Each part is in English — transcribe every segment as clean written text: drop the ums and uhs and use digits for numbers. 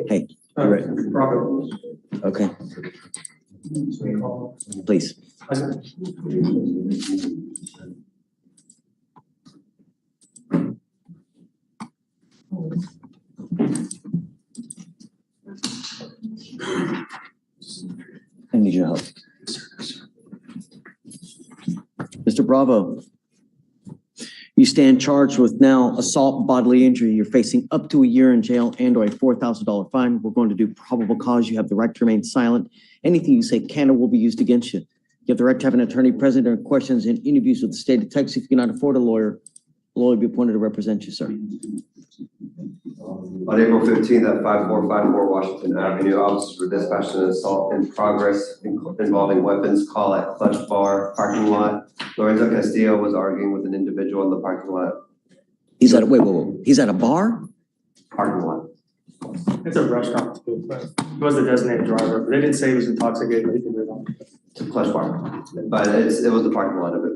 Hey, you ready? Bravo. Okay, please. I need your help. Mr. Bravo, you stand charged with now assault, bodily injury. You're facing up to a year in jail and or a $4,000 fine. We're going to do probable cause. You have the right to remain silent. Anything you say can or will be used against you. You have the right to have an attorney present during questions and interviews with the state detectives. If you cannot afford a lawyer will be appointed to represent you, sir. On April 15th at 5454 Washington Avenue, officers were dispatched an assault in progress involving weapons call at Clutch Bar parking lot. Lorenzo Castillo was arguing with an individual in the parking lot. He's at a, wait. He's at a bar? Parking lot. It's a restaurant too, but he was the designated driver. But they didn't say he was intoxicated, but he can do that. Clutch Bar. But it was the parking lot of it.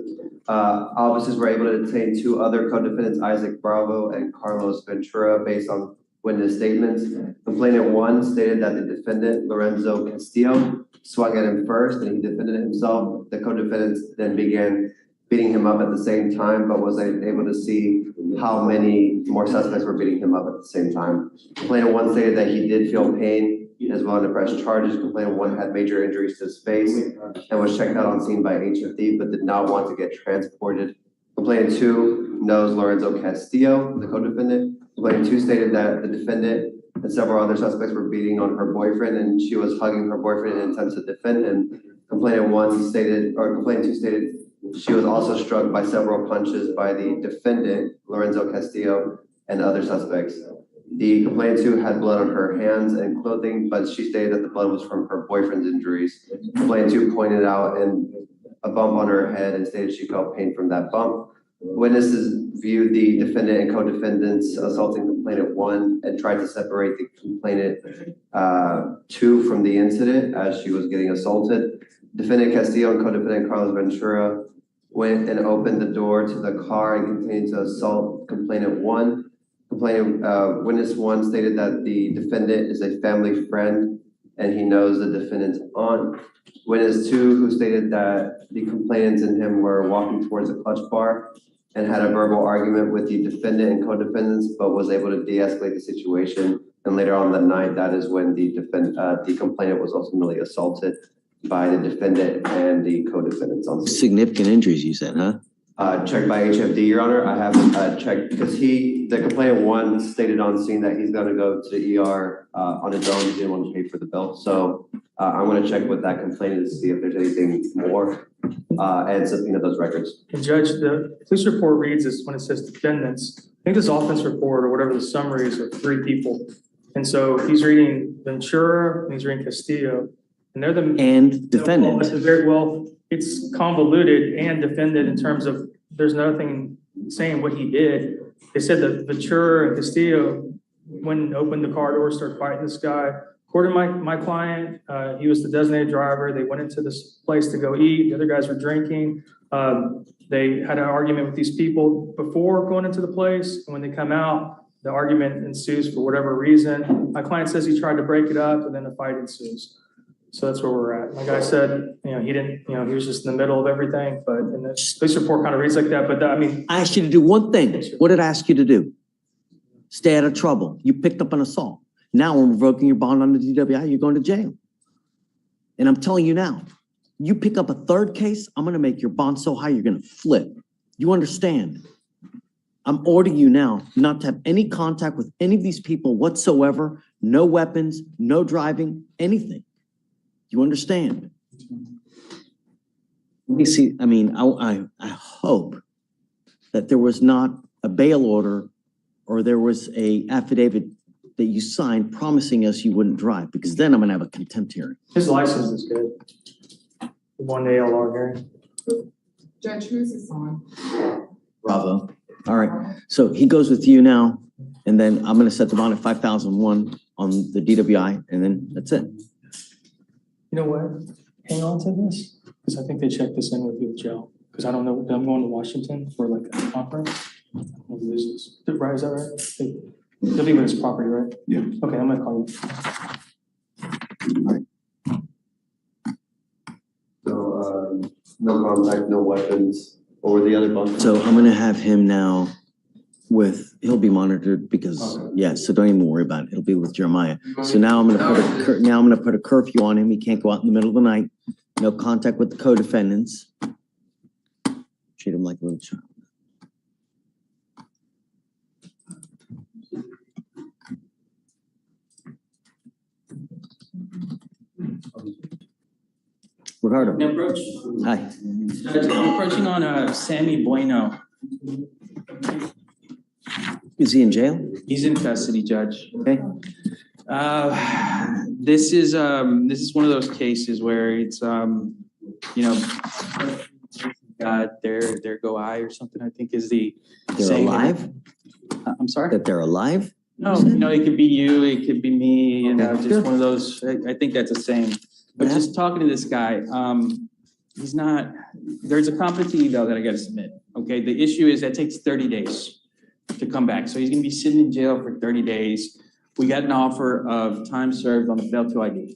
Officers were able to detain two other co-defendants, Isaac Bravo and Carlos Ventura, based on witness statements. Complainant one stated that the defendant, Lorenzo Castillo, swung at him first and he defended himself. The co-defendants then began beating him up at the same time, but was able to see how many more suspects were beating him up at the same time. Complainant one stated that he did feel pain as well to press charges. Complainant one had major injuries to his face and was checked out on scene by HFD, but did not want to get transported. Complainant two knows Lorenzo Castillo, the co-defendant. Complainant two stated that the defendant and several other suspects were beating on her boyfriend and she was hugging her boyfriend in attempts to defend him. Complainant two stated she was also struck by several punches by the defendant, Lorenzo Castillo, and other suspects. The complainant two had blood on her hands and clothing, but she stated that the blood was from her boyfriend's injuries. Complainant two pointed out a bump on her head and stated she felt pain from that bump. Witnesses viewed the defendant and co-defendants assaulting complainant one and tried to separate the complainant two from the incident as she was getting assaulted. Defendant Castillo and co-defendant Carlos Ventura went and opened the door to the car and continued to assault complainant one. Witness one stated that the defendant is a family friend and he knows the defendant's aunt. Witness two, who stated that the complainants and him were walking towards a Clutch Bar and had a verbal argument with the defendant and co-defendants, but was able to de-escalate the situation. And later on that night, that is when the complainant was ultimately assaulted by the defendant and the co-defendants on scene. Significant injuries, you said, huh? Checked by HFD, Your Honor. I haven't checked because the complainant one stated on scene that he's going to go to the ER on his own. He didn't want to pay for the bill. So I'm going to check with that complainant to see if there's anything more and subpoena those records. And Judge, the police report reads this when it says defendants. I think this offense report or whatever the summary is of 3 people. And so he's reading Ventura and he's reading Castillo. And they're the and defendant. Well, it's convoluted and defendant in terms of there's nothing saying what he did. They said that Ventura and Castillo went and opened the car door, started fighting this guy. According to my client, he was the designated driver. They went into this place to go eat. The other guys were drinking. They had an argument with these people before going into the place. And when they come out, the argument ensues for whatever reason. My client says he tried to break it up and then the fight ensues. So that's where we're at. Like I said, he didn't, he was just in the middle of everything, but and the police report kind of reads like that. But I mean, I asked you to do one thing. What did I ask you to do? Stay out of trouble. You picked up an assault. Now we're revoking your bond on the DWI. You're going to jail. And I'm telling you now, you pick up a third case, I'm going to make your bond so high you're going to flip. You understand? I'm ordering you now not to have any contact with any of these people whatsoever. No weapons, no driving, anything. You understand? Let me see. I mean, I hope that there was not a bail order or there was a affidavit that you signed promising us you wouldn't drive, because then I'm going to have a contempt hearing. his license is good. The one ALR hearing. Judge, who's this on? Bravo. All right. So he goes with you now, and then I'm going to set the bond at 5,001 on the DWI, and then that's it. You know what? Hang on to this, because I think they checked this in with you at jail. Because I don't know, I'm going to Washington for like a conference. I'm going to lose this. Right, is that right? He'll be with his property, right? Yeah. Okay, I'm gonna call you. So, no contact, no weapons, or the other bunch? So I'm gonna have him now he'll be monitored because, Okay. yeah, so don't even worry about it. It'll be with Jeremiah. So now I'm gonna put a curfew on him. He can't go out in the middle of the night. No contact with the co-defendants. Treat him like a little child. Ricardo, Can I approach? hi. I'm approaching on Sammy Bueno. Is he in jail? He's in custody, Judge. Okay. This is one of those cases where it's there go I or something, I think is the They're saying. alive? I'm sorry? That they're alive? No, it could be you, it could be me, Okay. just one of those, I think that's a saying. But just talking to this guy, he's not, there's a competency eval that I gotta submit, okay? The issue is that takes 30 days to come back. So he's gonna be sitting in jail for 30 days. We got an offer of time served on the failed to ID.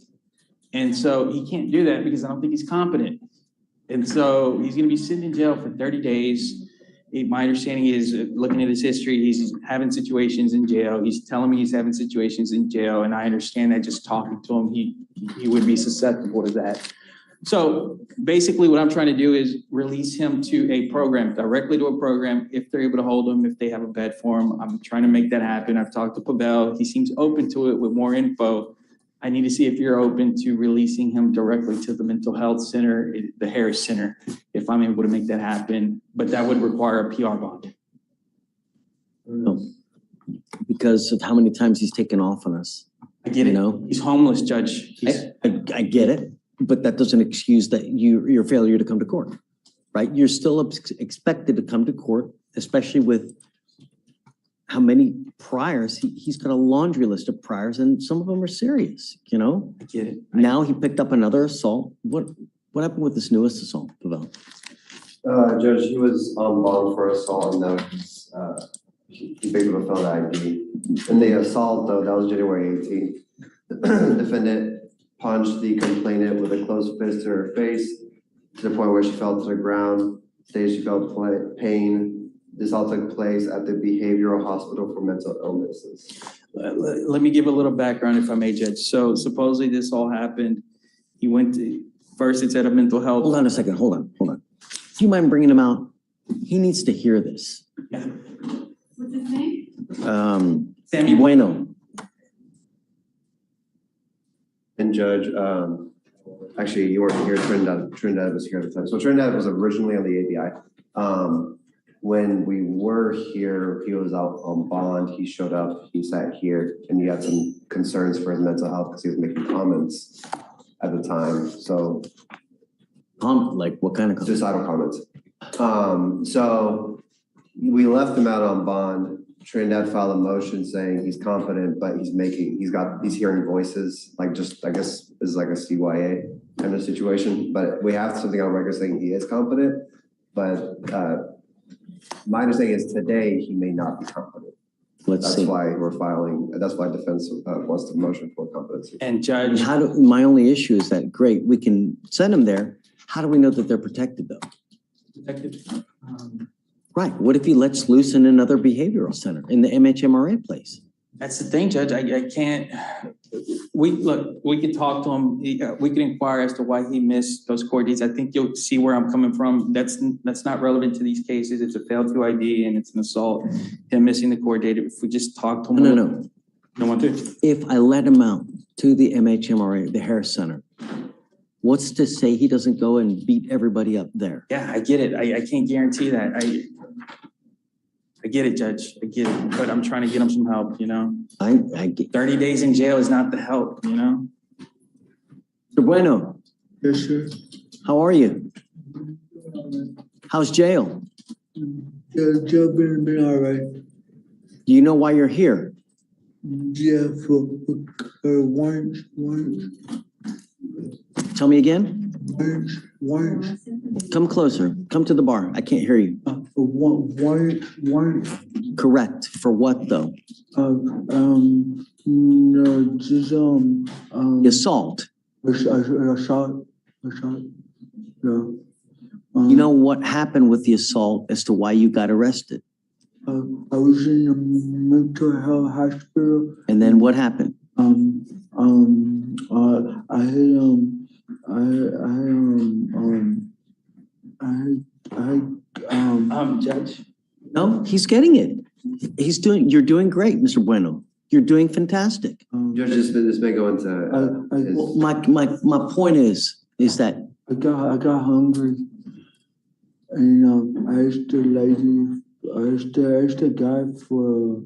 And so he can't do that because I don't think he's competent. And so he's gonna be sitting in jail for 30 days. My understanding is, looking at his history, he's having situations in jail. He's telling me he's having situations in jail, and I understand that just talking to him, he would be susceptible to that. So basically what I'm trying to do is release him to a program, directly to a program, if they're able to hold him, if they have a bed for him. I'm trying to make that happen. I've talked to Pavel. He seems open to it with more info. I need to see if you're open to releasing him directly to the mental health center, the Harris Center, if I'm able to make that happen. But that would require a PR bond. No. Because of how many times he's taken off on us. I get it. You know? He's homeless, Judge. I get it, but that doesn't excuse that your failure to come to court, right? You're still expected to come to court, especially with how many priors. He's got a laundry list of priors, and some of them are serious, you know? I get it. Now he picked up another assault. What happened with this newest assault, Pavel? Judge, he was on bond for assault, and now he picked up a felon ID. And the assault, though, that was January 18th. The defendant punched the complainant with a closed fist to her face to the point where she fell to the ground, stated she felt pain. This all took place at the Behavioral Hospital for Mental Illnesses. Let me give a little background, if I may, Judge. So supposedly this all happened. He went to, first it's at a mental health. Hold on a second, hold on. Do you mind bringing him out? He needs to hear this. Yeah. What's his name? Sammy Bueno. And Judge, actually, you weren't here, Trinidad was here at the time. So Trinidad was originally on the ABI. When we were here, he was out on bond, he showed up, he sat here, and he had some concerns for his mental health because he was making comments at the time, so. Like what kind of comments? Suicidal comments. So we left him out on bond. Trinidad filed a motion saying he's competent, but he's hearing voices, like just, I guess, is like a CYA kind of situation. But we have something on record saying he is competent, but my understanding is today he may not be competent. Let's see. That's why we're filing, that's why defense wants the motion for competency. And Judge, My only issue is that, great, we can send them there. How do we know that they're protected though? Detective, Right, what if he lets loose in another behavioral center, in the MHMRA place? that's the thing, Judge. I can't, we can talk to him. We can inquire as to why he missed those court dates. I think you'll see where I'm coming from. That's not relevant to these cases. It's a failed to ID and it's an assault. Him missing the court date. If we just talk to him. No. You don't want to? If I let him out to the MHMRA, the Harris Center, what's to say he doesn't go and beat everybody up there? Yeah, I get it. I can't guarantee that. I get it, Judge. I get it. But I'm trying to get him some help, you know? I get. 30 days in jail is not the help, you know? Mr. Bueno, Yes, sir. how are you? How's jail? Jail been all right. Do you know why you're here? Yeah, for warrants. Tell me again? Warrants. Come closer. Come to the bar. I can't hear you. One, Correct. For what though? no, just, The assault. a shot, yeah. You know what happened with the assault as to why you got arrested? I was in a mental health hospital. And then what happened? Judge, No, he's getting it. You're doing great, Mr. Bueno. You're doing fantastic. Judge, this may go into, Well, my point is that I got hungry, and I asked the lady, I asked the guy for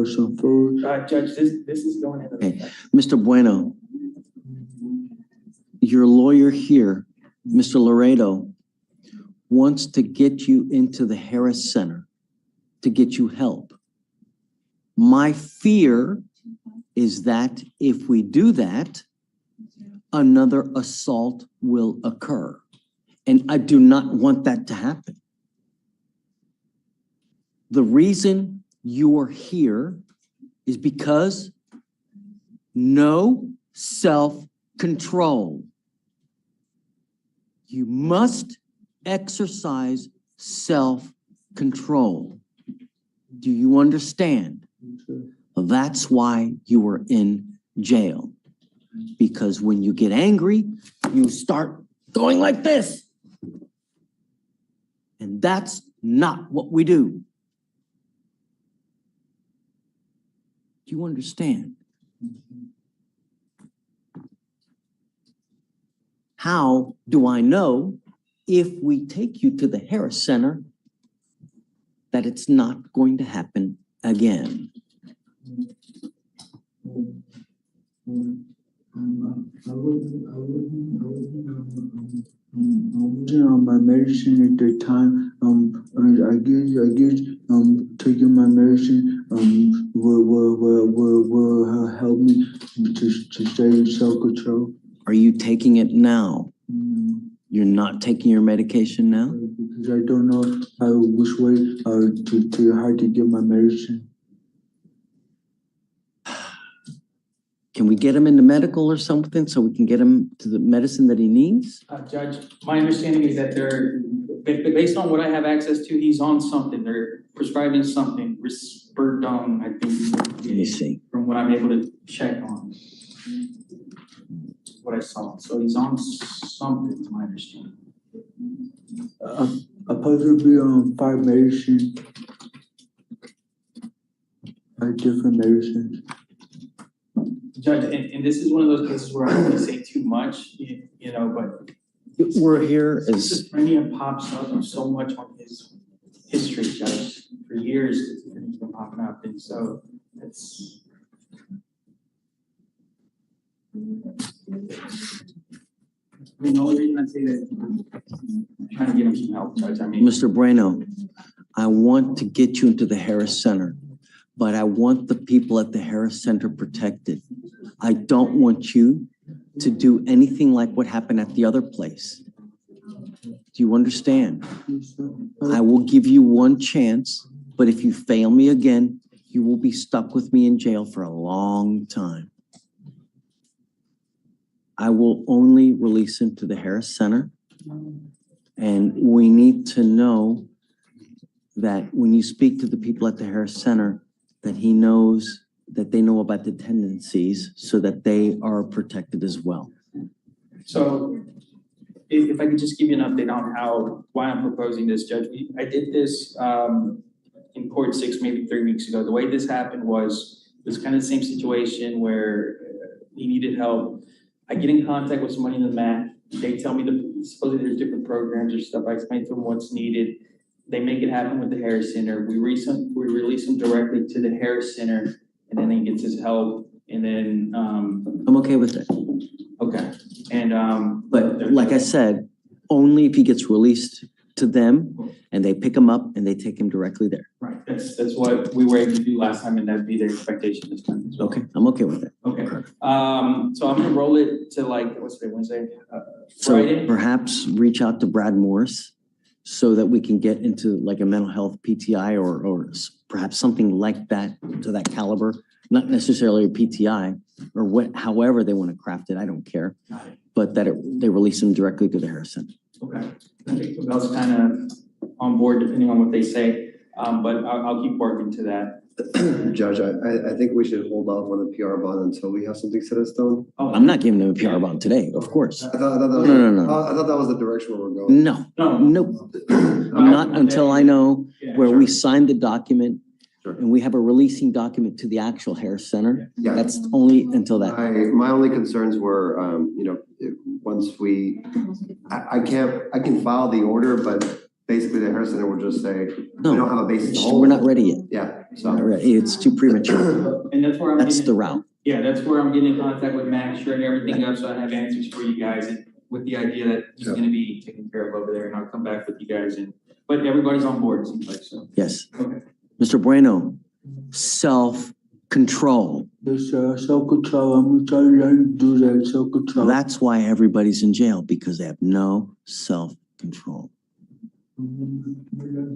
some food. Judge, this is going in. Okay. Mr. Bueno, your lawyer here, Mr. Laredo, wants to get you into the Harris Center to get you help. My fear is that if we do that, another assault will occur. And I do not want that to happen. The reason you are here is because no self-control. You must exercise self-control. Do you understand? That's why you were in jail. Because when you get angry, you start going like this. And that's not what we do. Do you understand? How do I know if we take you to the Harris Center that it's not going to happen again? I wasn't on my medicine at the time. I guess taking my medicine will help me to stay in self-control. Are you taking it now? You're not taking your medication now? Because I don't know which way to how to get my medicine. Can we get him into medical or something so we can get him to the medicine that he needs? Judge, my understanding is that they're, based on what I have access to, he's on something. They're prescribing something, Risperdone, I think. Let me see. From what I'm able to check on. What I saw. So he's on something, to my understanding. I'm supposed to be on 5 medicines. 5 different medicines. Judge, and this is one of those cases where I don't want to say too much, you know, but We're here as, schizophrenia pops up so much on his history, Judge. For years, it's been popping up, and so it's. I mean, the only reason I say that, I'm trying to get him some help, Judge. I mean, Mr. Bueno, I want to get you into the Harris Center, but I want the people at the Harris Center protected. I don't want you to do anything like what happened at the other place. Do you understand? I will give you one chance, but if you fail me again, you will be stuck with me in jail for a long time. I will only release him to the Harris Center. And we need to know that when you speak to the people at the Harris Center, that he knows that they know about the tendencies so that they are protected as well. so if I could just give you an update on why I'm proposing this, Judge. I did this in court 6, maybe 3 weeks ago. The way this happened was, it was kind of the same situation where he needed help. I get in contact with somebody in the MAC. They tell me supposedly there's different programs or stuff. I explain to them what's needed. They make it happen with the Harris Center. We release him directly to the Harris Center, and then he gets his help. And then I'm okay with that. okay. And But like I said, only if he gets released to them and they pick him up and they take him directly there. right, that's what we were able to do last time, and that'd be their expectation this time as well. Okay, I'm okay with that. Okay. So I'm gonna roll it to like, what's today, Wednesday? So Friday? perhaps reach out to Brad Morris so that we can get into like a mental health PTI or perhaps something like that to that caliber, not necessarily a PTI or what, however they want to craft it. I don't care, Got it. but that they release them directly to the Harris Center. Okay. I think Bell's kind of on board depending on what they say, but I'll keep working to that. Judge, I think we should hold off on the PR bond until we have something set in stone. Oh, I'm not giving them a PR bond today, of course. I thought that was, No. I thought that was the direction where we're going. No, No. nope. Not until I know Yeah, where sure. we signed the document Sure. and we have a releasing document to the actual Harris Center. Yeah. That's only until that. My only concerns were, once I can file the order, but basically the Harris Center will just say, we No. don't have a basis to hold. We're not ready yet. Yeah, Not so. ready. It's too premature. And that's where I'm That's getting, the route. yeah, that's where I'm getting in contact with Max, sure, and everything else, so I have answers for you guys, and with the idea that he's Yeah. gonna be taken care of over there, and I'll come back with you guys, but everybody's on board, it seems like, so. Yes. Okay. Mr. Bueno, self-control. Yes, sir, self-control, I'm trying to do that, self-control. That's why everybody's in jail, because they have no self-control.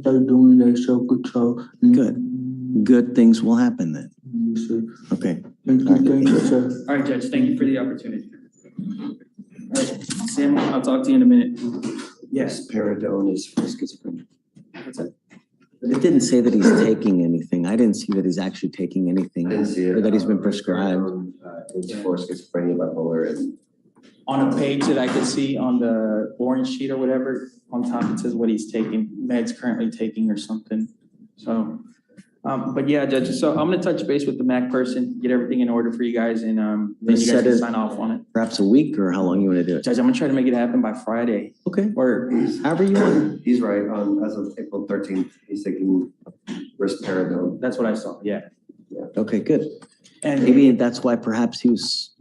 Start doing that self-control. Good. Good things will happen then. Yes, sir. Okay. Thank you, sir. All right, Judge, thank you for the opportunity. All right, Sam, I'll talk to you in a minute. Yes. Paradone is for schizophrenia. What's that? It didn't say that he's taking anything. I didn't see that he's actually taking anything. I didn't see it. Or that he's been prescribed. It's for schizophrenia, bipolar, and On a page that I could see on the orange sheet or whatever, on top it says what he's taking, meds currently taking or something. So, but yeah, Judge, so I'm gonna touch base with the MAC person, get everything in order for you guys, and then you guys Set can it- sign off on it. Perhaps a week, or how long you want to do it? Judge, I'm gonna try to make it happen by Friday, Okay. or, However you want. he's right, as of April 13th, he's taking risperidone. that's what I saw, yeah. Okay, good. And Maybe that's why perhaps he was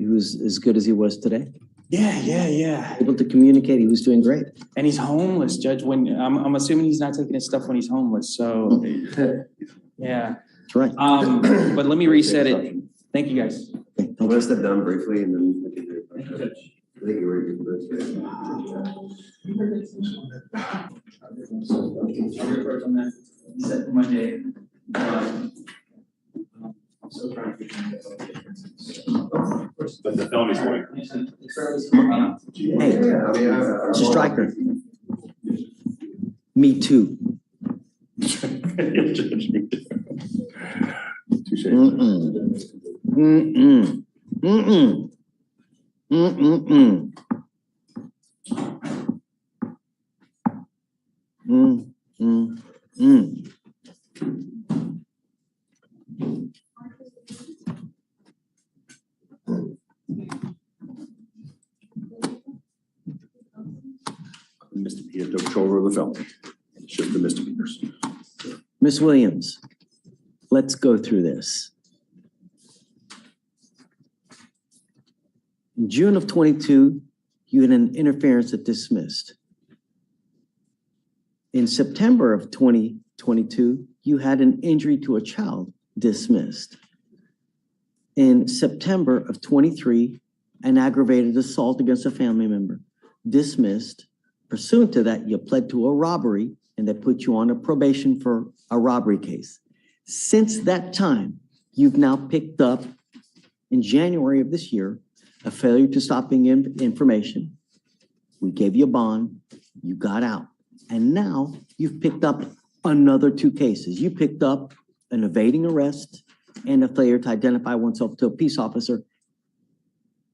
as good as he was today. yeah. Able to communicate, he was doing great. And he's homeless, Judge, when, I'm assuming he's not taking his stuff when he's homeless, so, yeah. That's right. But let me reset it. Thank you, guys. Okay, I'm gonna step down briefly and then we can do it. Thank you, Judge. I think you're ready for this. I'll report on that, set for Monday. I'm still trying to figure out. But the felony's going. Hey, Yeah, I mean, Mr. Stryker. Me too. Touche. Mm-mm. Mm-mm. Mm-mm. Mm-mm-mm. Mm-mm-mm. Mr. He took control of the felony. It's just the misdemeanors. Ms. Williams, let's go through this. In June of 22, you had an interference that dismissed. In September of 2022, you had an injury to a child dismissed. In September of 23, an aggravated assault against a family member dismissed. Pursuant to that, you pled to a robbery and they put you on a probation for a robbery case. Since that time, you've now picked up in January of this year, a failure to stop being information. We gave you a bond, you got out. And now you've picked up another 2 cases. You picked up an evading arrest and a failure to identify oneself to a peace officer.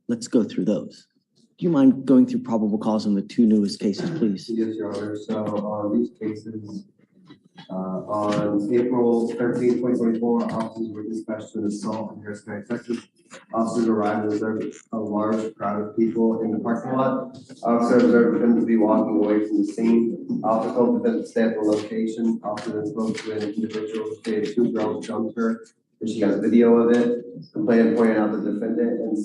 Let's go through those. Do you mind going through probable cause on the 2 newest cases, please? Yes, Your Honor. So on these cases, on April 13, 2024, officers were dispatched to an assault in Harris County, Texas. Officers arrived and observed a large crowd of people in the parking lot. Officer observed the defendant to be walking away from the scene. Officer told the defendant to stay at the location. Officer then spoke to an individual who stated 2 girls jumped her, and she got a video of it. Complainant pointed out the defendant and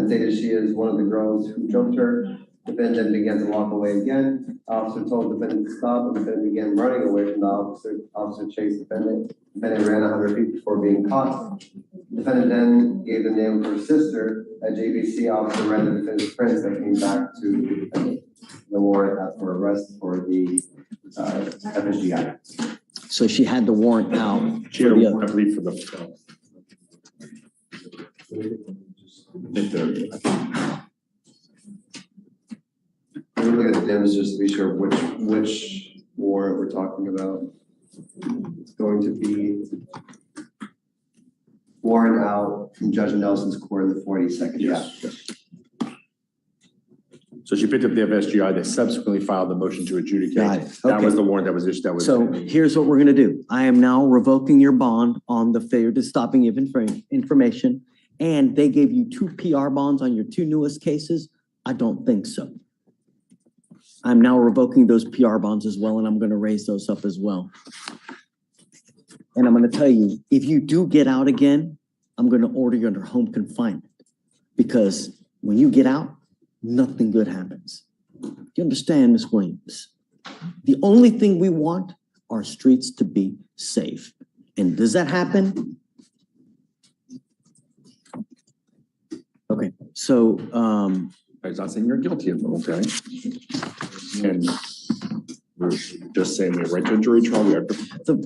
stated she is one of the girls who jumped her. Defendant began to walk away again. Officer told the defendant to stop, and the defendant began running away from the officer. Officer chased the defendant. Defendant ran 100 feet before being caught. Defendant then gave the name of her sister. A JVC officer read the defendant's prints that came back to the warrant for arrest for the FSGI. So she had the warrant out. She had for the a other- warrant, I believe, for the. Let me look at the DIMS just to be sure which warrant we're talking about. It's going to be warrant out from Judge Nelson's court in the 42nd. Yes. So she picked up the FSGI, they subsequently filed the motion to adjudicate. Got it. That Okay. was the warrant that was issued, that was. So here's what we're gonna do. I am now revoking your bond on the failure to stop and give information. And they gave you 2 PR bonds on your 2 newest cases. I don't think so. I'm now revoking those PR bonds as well, and I'm gonna raise those up as well. And I'm gonna tell you, if you do get out again, I'm gonna order you under home confinement. Because when you get out, nothing good happens. You understand, Ms. Williams? The only thing we want are streets to be safe. And does that happen? Okay, so, It's not saying you're guilty of it, okay? And we're just saying we have right to a jury trial, we have to,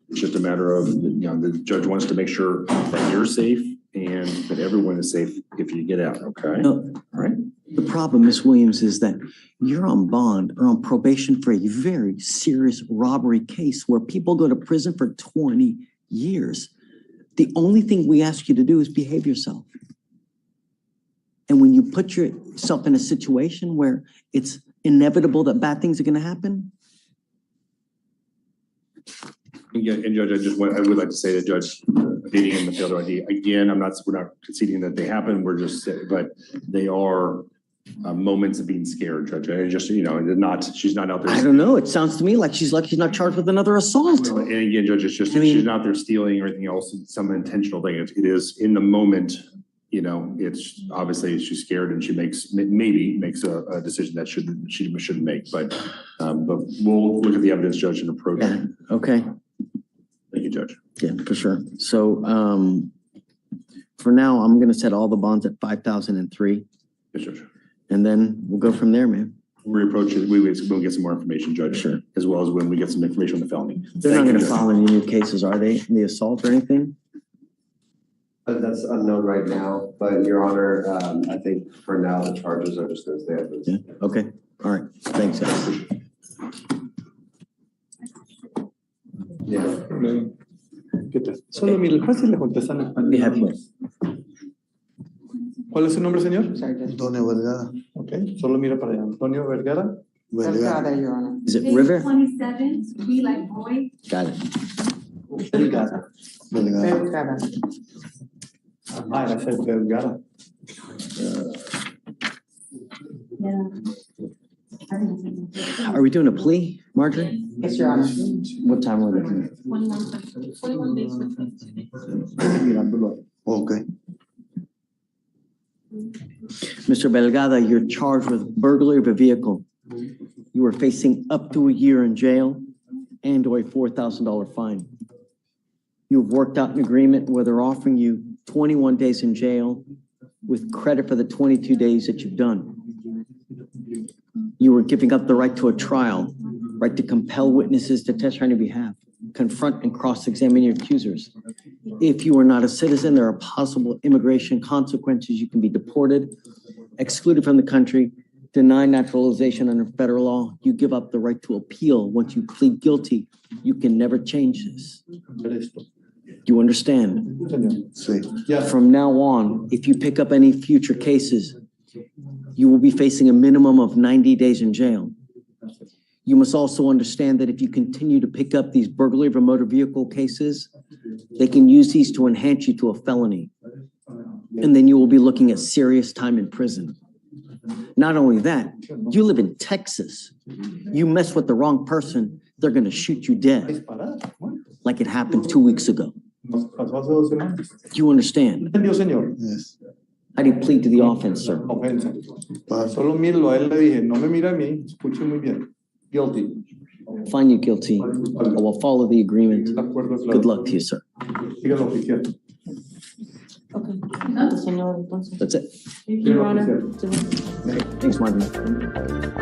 it's just a matter of, the judge wants to make sure that you're safe and that everyone is safe if you get out, okay? no, All right? the problem, Ms. Williams, is that you're on bond or on probation for a very serious robbery case where people go to prison for 20 years. The only thing we ask you to do is behave yourself. And when you put yourself in a situation where it's inevitable that bad things are gonna happen, And Judge, I would like to say that Judge, beating in the field ID, again, we're not conceding that they happen, we're just, but they are moments of being scared, Judge. And just, she's not out there. I don't know, it sounds to me like she's not charged with another assault. And again, Judge, it's just, I mean- she's not there stealing or anything else, it's some intentional thing. It is in the moment, it's obviously she's scared and she maybe makes a decision that she shouldn't make, but we'll look at the evidence, Judge, and approach. Yeah, okay, Thank you, Judge. yeah, for sure. So, for now, I'm gonna set all the bonds at 5,003, Yes, Judge. and then we'll go from there, man. We'll reapproach it, we'll get some more information, Judge. Sure. As well as when we get some information on the felony. They're not Thank you, gonna Judge. file any new cases, are they? The assault or anything? That's unknown right now, but Your Honor, I think for now, the charges are just gonna stay at this. Yeah, okay, all right, thanks, guys. Yeah. ¿Qué tal? Solo mire, fácil le contestan en español. We have here. ¿Cuál es su nombre, señor? Antonio Vergara. Ok, solo mira para allá. Antonio Vergara. Vergara. Is it Page River? 27, be like boy. Got it. Vergara. Vergara. Ah, era ese Vergara. Yeah. Are we doing a plea, Marjorie? Yes, Your Honor. What time are we looking at? 21 days. Mirándolo. Okay. Mr. Belgada, you're charged with burglary of a vehicle. You are facing up to a year in jail and or a $4,000 fine. You've worked out an agreement where they're offering you 21 days in jail with credit for the 22 days that you've done. You were giving up the right to a trial, right to compel witnesses to testify on your behalf, confront and cross-examine your accusers. If you are not a citizen, there are possible immigration consequences. You can be deported, excluded from the country, denied naturalization under federal law. You give up the right to appeal. Once you plead guilty, you can never change this. You understand? Señor. Sí. Ya. From now on, if you pick up any future cases, you will be facing a minimum of 90 days in jail. You must also understand that if you continue to pick up these burglary of a motor vehicle cases, they can use these to enhance you to a felony. And then you will be looking at serious time in prison. Not only that, you live in Texas. You mess with the wrong person, they're gonna shoot you dead, Disparar. Bueno, like it happened 2 weeks ago. nos pasó hace 2 semanas. Do you understand? ¿Entendió, señor? Yes. How do you plead to the offense, sir? Ofensa. But Solo míralo, a él le dije, no me mira a mí, escuche muy bien. Guilty. Find you guilty. I will follow the agreement. El acuerdo es Good claro. luck to you, sir. Dígalo, oficial. ¿No? That's it. Señor oficial. Thanks, Marvin.